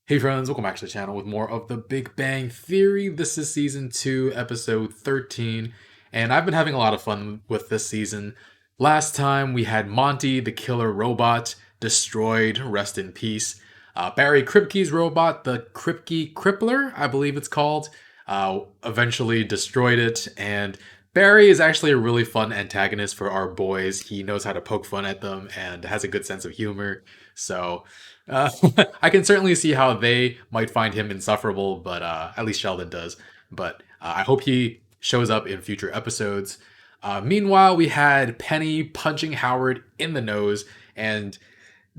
Hey friends, welcome back to the channel with more of the Big Bang Theory. This is season 2, episode 13, and I've been having a lot of fun with this season. Last time we had Monty, the killer robot, destroyed, rest in peace. Barry Kripke's robot, the Kripke Crippler, I believe it's called, eventually destroyed it, and Barry is actually a really fun antagonist for our boys. He knows how to poke fun at them and has a good sense of humor, so... Uh, I can certainly see how they might find him insufferable, but at least Sheldon does. But I hope he shows up in future episodes. Meanwhile, we had Penny punching Howard in the nose and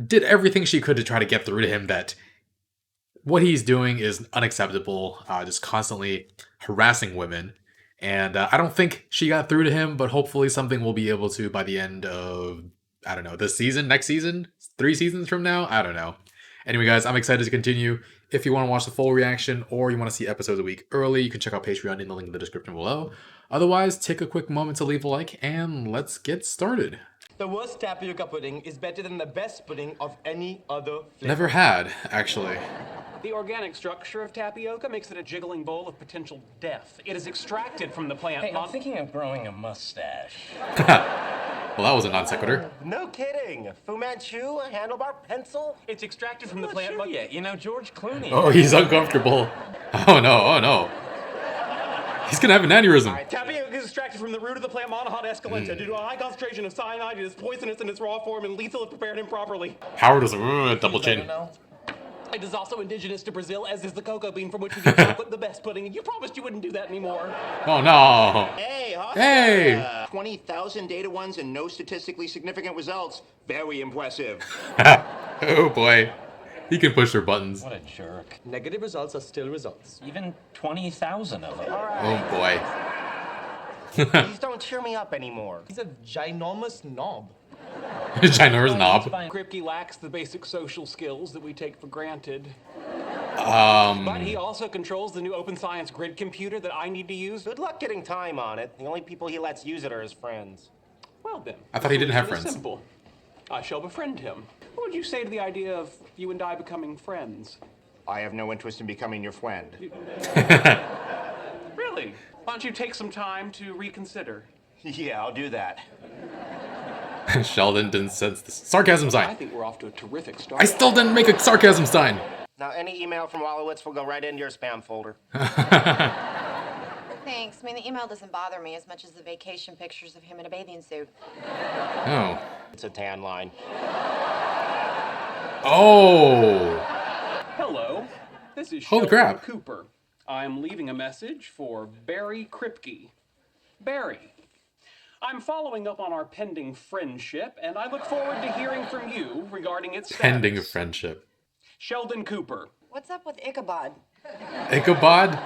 did everything she could to try to get through to him that what he's doing is unacceptable, just constantly harassing women. And I don't think she got through to him, but hopefully something will be able to by the end of, I don't know, this season, next season, 3 seasons from now? I don't know. Anyway, guys, I'm excited to continue. If you want to watch the full reaction or you want to see episodes a week early, you can check out Patreon in the link in the description below. Otherwise, take a quick moment to leave a like and let's get started. The worst tapioca pudding is better than the best pudding of any other flavor. Never had, actually. The organic structure of tapioca makes it a jiggling bowl of potential death. It is extracted from the plant. Hey, I'm thinking of growing a mustache. Well, that was a non sequitur. No kidding. Fu Manchu, a handlebar pencil. It's extracted from the I'm not plant. sure But yet. You know, George Clooney. Oh, he's uncomfortable. Oh no, oh no. He's gonna have an aneurysm. tapioca is extracted from the root of the plant Monahot esculenta due to a high concentration of cyanide. It is poisonous in its raw form and lethal if prepared improperly. Howard was double chin. It is also indigenous to Brazil, as is the cocoa bean from which we get chocolate, the best pudding. You promised you wouldn't do that anymore. Oh no. Hey, Oscar. Hey. 20,000 data ones and no statistically significant results. Very impressive. Oh boy. He can push their buttons. What a jerk. Negative results are still results. Even 20,000 of them. Oh boy. Please don't cheer me up anymore. He's a ginormous knob. Ginormous knob. Kripke lacks the basic social skills that we take for granted. Um, But he also controls the new open science grid computer that I need to use. Good luck getting time on it. The only people he lets use it are his friends. Well then. I thought he didn't have the solution is friends. Simple. I shall befriend him. What would you say to the idea of you and I becoming friends? I have no interest in becoming your friend. Really? Why don't you take some time to reconsider? Yeah, I'll do that. Sheldon didn't sense the sarcasm I sign. think we're off to a terrific start. I still didn't make a sarcasm sign. Now, any email from Wallowitz will go right into your spam folder. Thanks. I mean, the email doesn't bother me as much as the vacation pictures of him in a bathing suit. Oh. It's a tan line. Oh. Hello. This is Holy Sheldon crap. Cooper. I'm leaving a message for Barry Kripke. Barry, I'm following up on our pending friendship, and I look forward to hearing from you regarding its status. Pending a friendship. Sheldon Cooper. What's up with Ichabod? Ichabod?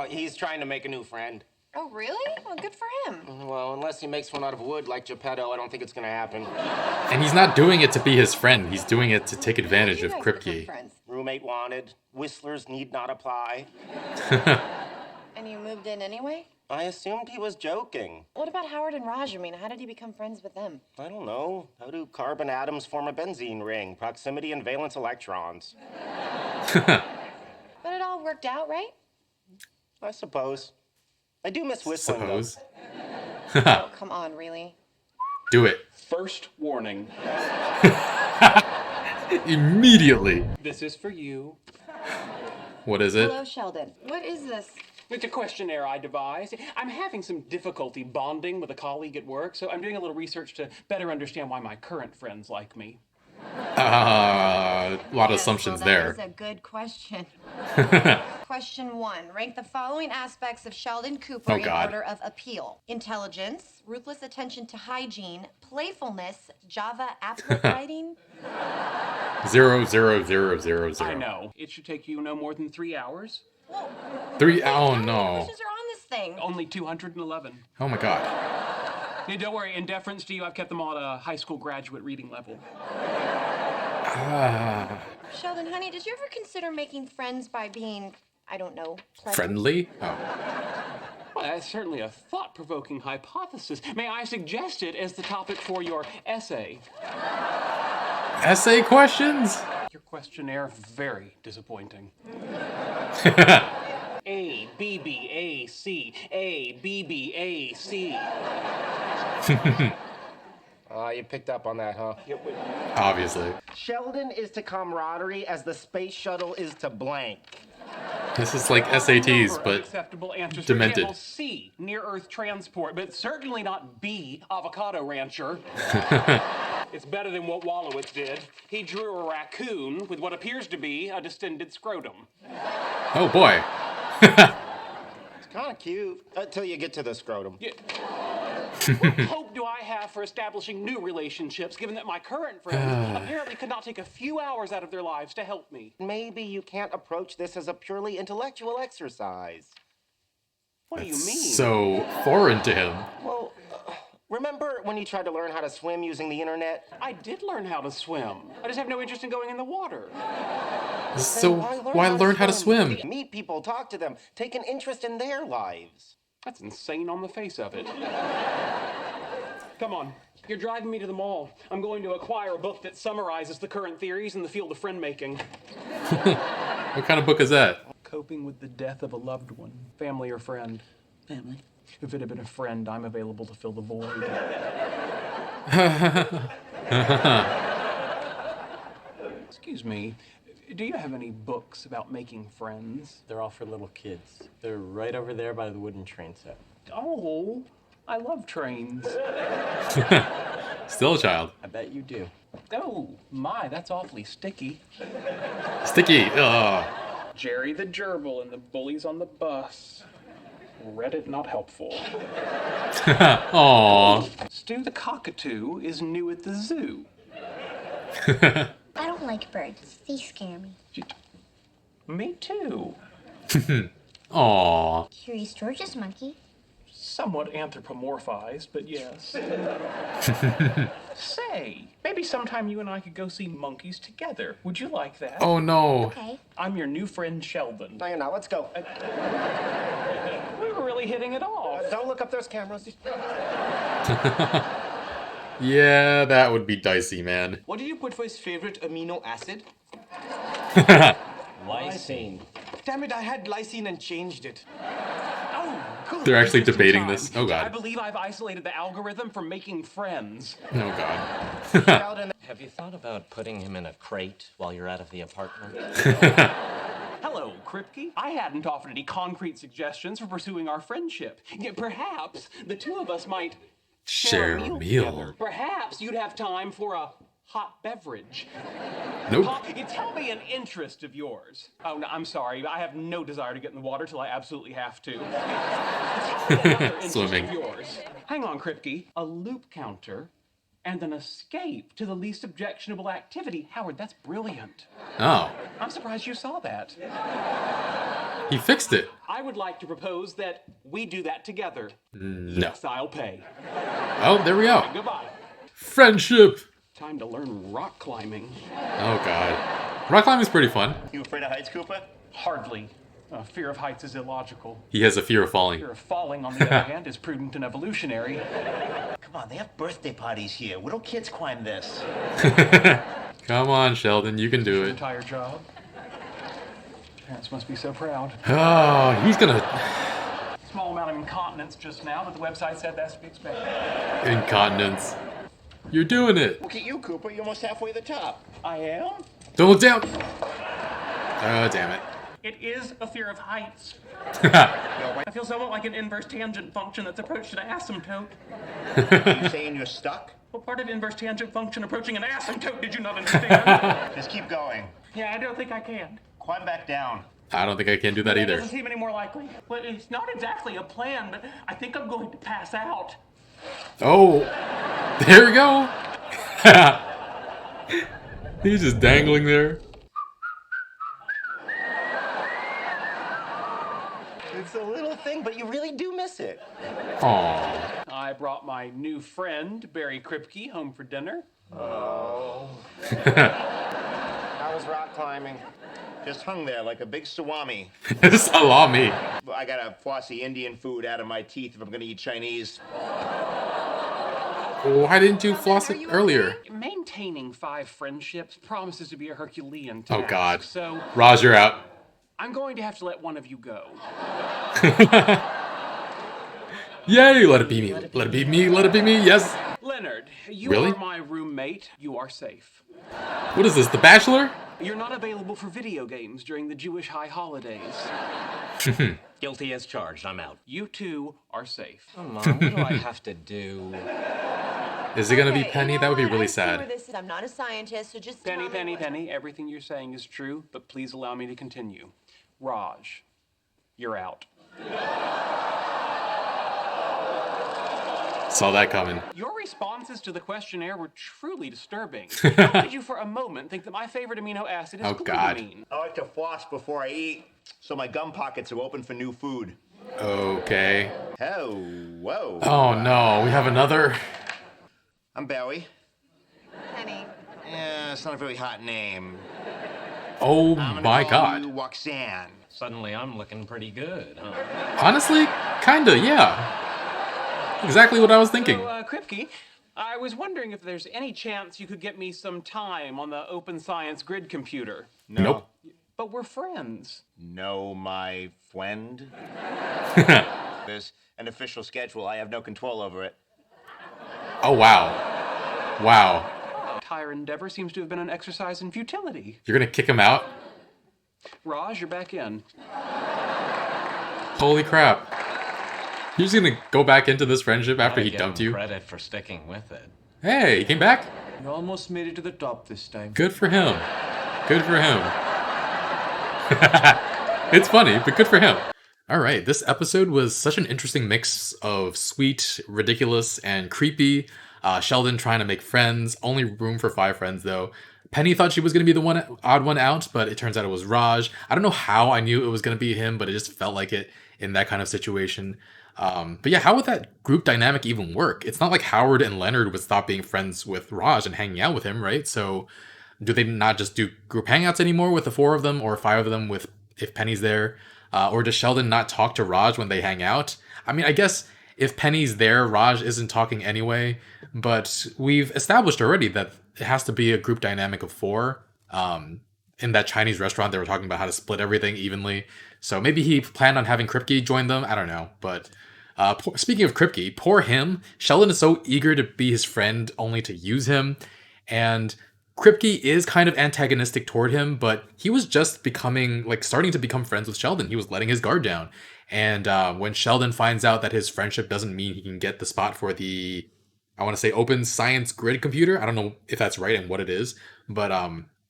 He's trying to make a new friend. Oh, really? Well, good for him. Well, unless he makes one out of wood like Geppetto, I don't think it's gonna happen. And he's not doing it to be his friend. He's doing it to take advantage You of guys become Kripke. friends. Roommate wanted. Whistlers need not apply. And you moved in anyway? I assumed he was joking. What about Howard and Raj? I mean, how did he become friends with them? I don't know. How do carbon atoms form a benzene ring? Proximity and valence electrons. But it all worked out, right? I suppose. I do miss whistling, though. Suppose. Oh, come on, really? Do it. First warning. Immediately. This is for you. What is it? Hello, Sheldon. What is this? It's a questionnaire I devised. I'm having some difficulty bonding with a colleague at work, so I'm doing a little research to better understand why my current friends like me. A lot of Yes, assumptions well, there. That is a good question. Question 1. Rank the following aspects of Sheldon Cooper Oh, in God. order of appeal. Intelligence, ruthless attention to hygiene, playfulness, Java applet writing. 0, 0, 0, 0, 0. I know. It should take you no more than 3 hours. Whoa. 3. Oh How many no. questions are on this thing? Only 211. Oh my god. Hey, don't worry, in deference to you, I've kept them all at a high school graduate reading level. Sheldon, honey, did you ever consider making friends by being, I don't know, pleasant? Friendly? Oh. Well, that's certainly a thought-provoking hypothesis. May I suggest it as the topic for your essay? Essay questions? Your questionnaire, very disappointing. A, B, B, A, C. A, B, B, A, C. You picked up on that, huh? Obviously. Sheldon is to camaraderie as the space shuttle is to blank. This is like Number SATs, of but acceptable answers. For demented. example, C, near-Earth transport, but certainly not B, avocado rancher. It's better than what Wallowitz did. He drew a raccoon with what appears to be a distended scrotum. Oh boy. It's kind of cute until you get to the scrotum. Yeah. What hope do I have for establishing new relationships, given that my current friends apparently could not take a few hours out of their lives to help me? Maybe you can't approach this as a purely intellectual exercise. What do you mean? So foreign to him. Well, remember when you tried to learn how to swim using the internet? I did learn how to swim. I just have no interest in going in the water. So why learn how to swim? Meet people, talk to them, take an interest in their lives. That's insane on the face of it. Come on. You're driving me to the mall. I'm going to acquire a book that summarizes the current theories in the field of friend making. What kind of book is that? Coping with the death of a loved one, family or friend. Family. If it had been a friend, I'm available to fill the void. Excuse me, do you have any books about making friends? They're all for little kids. They're right over there by the wooden train set. Oh, I love trains. Still a child. I bet you do. Oh, my, that's awfully sticky. Sticky. Ugh. Jerry the Gerbil and the bullies on the bus. Reddit not helpful. Aww. Stu the cockatoo is new at the zoo. I don't like birds. They scare me. Me too. Aww. Curious George's monkey. Somewhat anthropomorphized, but yes. Say, maybe sometime you and I could go see monkeys together. Would you like that? Oh no. Okay. I'm your new friend Sheldon. No, you're not. Let's go. We were really hitting it off. Don't look up those cameras. Yeah, that would be dicey, man. What did you put for his favorite amino acid? Lysine. Damn it, I had lysine and changed it. Oh, good. They're actually Just in debating time. this. Oh, God. I believe I've isolated the algorithm from making friends. Oh god. Sheldon, Have you thought about putting him in a crate while you're out of the apartment? Hello, Kripke. I hadn't offered any concrete suggestions for pursuing our friendship. Yet perhaps the two of us might Share a meal. together. Perhaps you'd have time for a hot beverage. Nope. Tell me an interest of yours. Oh, no, I'm sorry. I have no desire to get in the water till I absolutely have to. Tell me another interest Swimming. of yours. Hang on, Kripke. A loop counter and an escape to the least objectionable activity. Howard, that's brilliant. Oh. I'm surprised you saw that. He fixed it. I would like to propose that we do that together. No. Yes, I'll pay. Oh, there we go. Goodbye. Friendship. Time to learn rock climbing. Oh god. Rock climbing's pretty fun. You afraid of heights, Cooper? Hardly. Fear of heights is illogical. He has a fear of falling. Fear of falling, on the other hand, is prudent and evolutionary. Come on, they have birthday parties here. Little kids climb this. Come on, Sheldon, you can do it. Entire job. Parents must be so proud. Oh, he's gonna Small amount of incontinence just now, but the website said that's to be expected. incontinence. You're doing it. Look at you, Cooper. You're almost halfway to the top. I am? Don't look down. Oh, damn it. It is a fear of heights. I feel somewhat like an inverse tangent function that's approached an asymptote. Are you saying you're stuck? What part of inverse tangent function approaching an asymptote did you not understand? Just keep going. Yeah, I don't think I can. Climb back down. I don't think I can do that either. Doesn't seem any more likely. Well, it's not exactly a plan, but I think I'm going to pass out. Oh, there we go. He's just dangling there. it's a little thing, but you really do miss it. Aww. I brought my new friend, Barry Kripke, home for dinner. How was rock climbing? Just hung there like a big salami. Salami. I gotta floss the Indian food out of my teeth if I'm gonna eat Chinese. Why didn't you floss Are it you earlier? okay? Maintaining 5 friendships promises to be a Herculean Oh task. God. So Raj, you're out. I'm going to have to let one of you go. Yay, let it be me. Let it be me. Let it be me. Yes. Leonard, you Really? are my roommate. You are safe. What is this, The Bachelor? You're not available for video games during the Jewish high holidays. Guilty as charged. I'm out. You two are safe. Come on, what do I have to do? Is it gonna be Okay, Penny? you know That would be what? really I see where sad. this is. I'm not a scientist, so just Penny, tell me Penny, what- Penny, everything you're saying is true, but please allow me to continue. Raj, you're out. Saw that coming. Your responses to the questionnaire were truly disturbing. How could you for a moment think that my favorite amino acid is Oh, God. glutamine? I like to floss before I eat, so my gum pockets are open for new food. Okay. Oh, whoa. Oh no, we have another. I'm Barry. Penny. Yeah, it's not a very hot name. Oh I'm gonna my call God. you Roxanne. Suddenly I'm looking pretty good, huh? Honestly, kinda, yeah. Exactly what I was thinking. So, Kripke, I was wondering if there's any chance you could get me some time on the Open Science Grid computer. No. Nope. But we're friends. No, my friend. There's an official schedule. I have no control over it. Oh wow. Wow. Entire endeavor seems to have been an exercise in futility. You're gonna kick him out? Raj, you're back in. Holy crap. You're just gonna go back into this friendship after he Gotta give dumped him you? credit for sticking with it. Hey, he came back? You almost made it to the top this time. Good for him. Good for him. It's funny, but good for him. All right, this episode was such an interesting mix of sweet, ridiculous, and creepy. Sheldon trying to make friends. Only room for 5 friends, though. Penny thought she was going to be the odd one out, but it turns out it was Raj. I don't know how I knew it was going to be him, but it just felt like it in that kind of situation. But yeah, how would that group dynamic even work? It's not like Howard and Leonard would stop being friends with Raj and hanging out with him, right? So do they not just do group hangouts anymore with the 4 of them or 5 of them with if Penny's there? Or does Sheldon not talk to Raj when they hang out? I mean, I guess if Penny's there, Raj isn't talking anyway, but we've established already that it has to be a group dynamic of 4. In that Chinese restaurant, they were talking about how to split everything evenly. So maybe he planned on having Kripke join them. I don't know. But speaking of Kripke, poor him. Sheldon is so eager to be his friend only to use him. And Kripke is kind of antagonistic toward him, but he was just starting to become friends with Sheldon. He was letting his guard down. And when Sheldon finds out that his friendship doesn't mean he can get the spot for the, I want to say, Open Science Grid computer. I don't know if that's right and what it is. But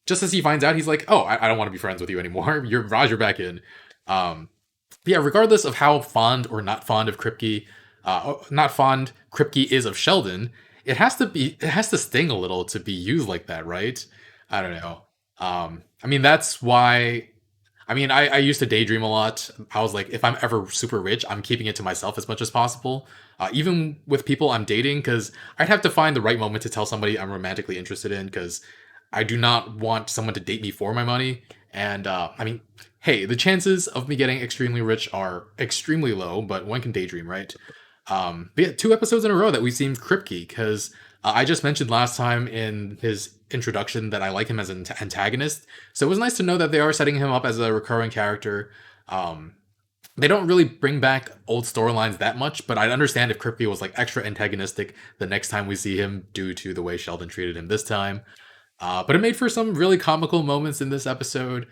just as he finds out, he's like, oh, I don't want to be friends with you anymore. You're Raj, you're back in. Yeah, regardless of how fond or not fond of Kripke, Kripke is of Sheldon, it has to sting a little to be used like that, right? I don't know. I mean, that's why. I mean, I used to daydream a lot. I was like, if I'm ever super rich, I'm keeping it to myself as much as possible, even with people I'm dating, because I'd have to find the right moment to tell somebody I'm romantically interested in, because I do not want someone to date me for my money. And I mean, hey, the chances of me getting extremely rich are extremely low, but one can daydream, right? But yeah, 2 episodes in a row that we've seen Kripke, because I just mentioned last time in his introduction that I like him as an antagonist. So it was nice to know that they are setting him up as a recurring character. They don't really bring back old storylines that much, but I'd understand if Kripke was like extra antagonistic the next time we see him due to the way Sheldon treated him this time. But it made for some really comical moments in this episode.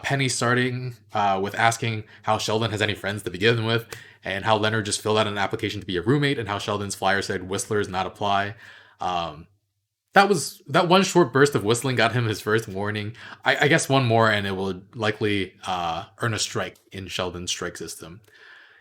Penny starting with asking how Sheldon has any friends to begin with, and how Leonard just filled out an application to be a roommate, and how Sheldon's flyer said whistlers not apply. That one short burst of whistling got him his first warning. I guess one more and it will likely earn a strike in Sheldon's strike system.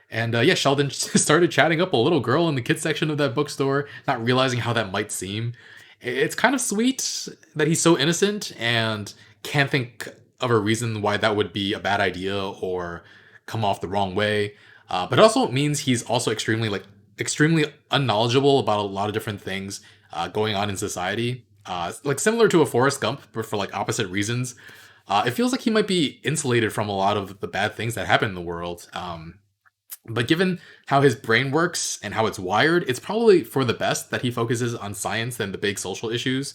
And yeah, Sheldon started chatting up a little girl in the kids section of that bookstore, not realizing how that might seem. It's kind of sweet that he's so innocent and can't think of a reason why that would be a bad idea or come off the wrong way. But it also means he's also extremely unknowledgeable about a lot of different things going on in society. Like similar to a Forrest Gump, but for like opposite reasons. It feels like he might be insulated from a lot of the bad things that happen in the world. But given how his brain works and how it's wired, it's probably for the best that he focuses on science than the big social issues.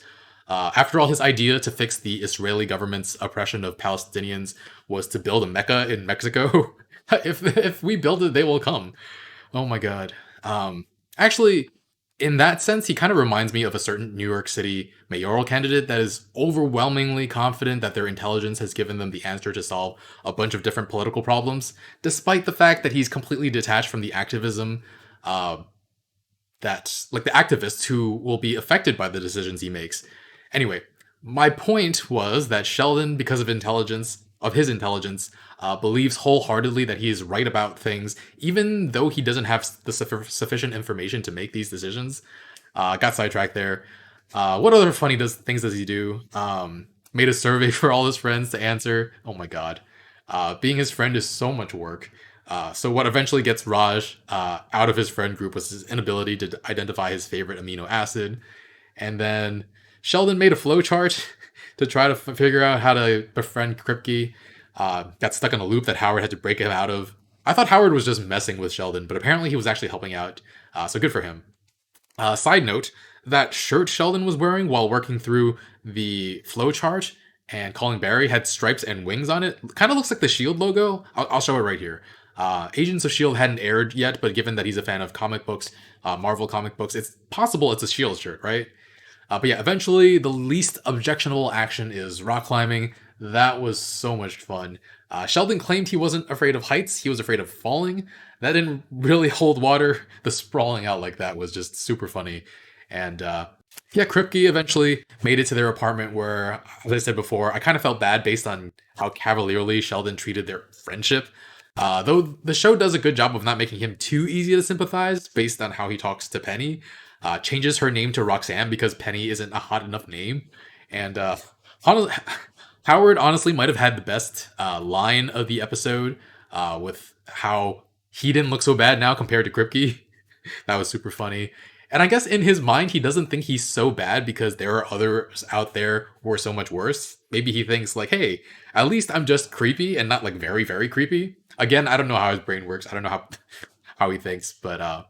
After all, his idea to fix the Israeli government's oppression of Palestinians was to build a Mecca in Mexico. If we build it, they will come. Oh my god. Actually, in that sense, he kind of reminds me of a certain New York City mayoral candidate that is overwhelmingly confident that their intelligence has given them the answer to solve a bunch of different political problems, despite the fact that he's completely detached from the activism that, like, the activists who will be affected by the decisions he makes. Anyway, my point was that Sheldon, because of his intelligence, believes wholeheartedly that he is right about things, even though he doesn't have the sufficient information to make these decisions. Got sidetracked there. What other funny things does he do? Made a survey for all his friends to answer. Oh my god. Being his friend is so much work. So what eventually gets Raj out of his friend group was his inability to identify his favorite amino acid. And then Sheldon made a flowchart to try to figure out how to befriend Kripke. Got stuck in a loop that Howard had to break him out of. I thought Howard was just messing with Sheldon, but apparently he was actually helping out. So good for him. Side note, that shirt Sheldon was wearing while working through the flowchart and calling Barry had stripes and wings on it. Kind of looks like the S.H.I.E.L.D. logo. I'll show it right here. Agents of S.H.I.E.L.D. hadn't aired yet, but given that he's a fan of comic books, Marvel comic books, it's possible it's a S.H.I.E.L.D. shirt, right? But yeah, eventually the least objectionable action is rock climbing. That was so much fun. Sheldon claimed he wasn't afraid of heights, he was afraid of falling. That didn't really hold water. The sprawling out like that was just super funny. And yeah, Kripke eventually made it to their apartment where, as I said before, I kind of felt bad based on how cavalierly Sheldon treated their friendship. Though the show does a good job of not making him too easy to sympathize based on how he talks to Penny. Changes her name to Roxanne because Penny isn't a hot enough name. And Howard honestly might have had the best line of the episode with how he didn't look so bad now compared to Kripke. That was super funny. And I guess in his mind, he doesn't think he's so bad because there are others out there who are so much worse. Maybe he thinks like, hey, at least I'm just creepy and not like very, very creepy. Again, I don't know how his brain works. I don't know how he thinks, but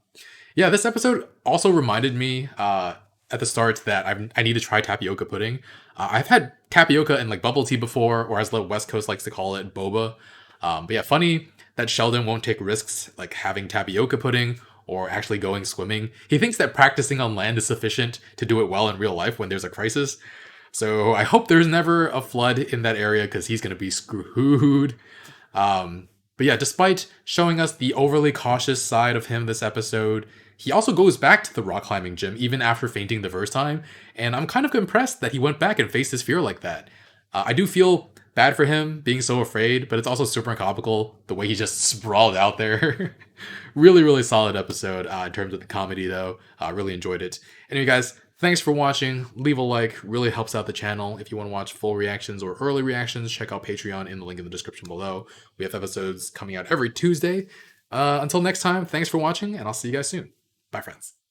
yeah, this episode also reminded me at the start that I need to try tapioca pudding. I've had tapioca in like bubble tea before, or as the West Coast likes to call it, boba. But yeah, funny that Sheldon won't take risks like having tapioca pudding or actually going swimming. He thinks that practicing on land is sufficient to do it well in real life when there's a crisis. So I hope there's never a flood in that area because he's going to be screwed. But yeah, despite showing us the overly cautious side of him this episode, he also goes back to the rock climbing gym even after fainting the first time, and I'm kind of impressed that he went back and faced his fear like that. I do feel bad for him being so afraid, but it's also super comical the way he just sprawled out there. Really, really solid episode in terms of the comedy, though. Really enjoyed it. Anyway, guys, thanks for watching. Leave a like, really helps out the channel. If you want to watch full reactions or early reactions, check out Patreon in the link in the description below. We have episodes coming out every Tuesday. Until next time, thanks for watching, and I'll see you guys soon. Bye, friends.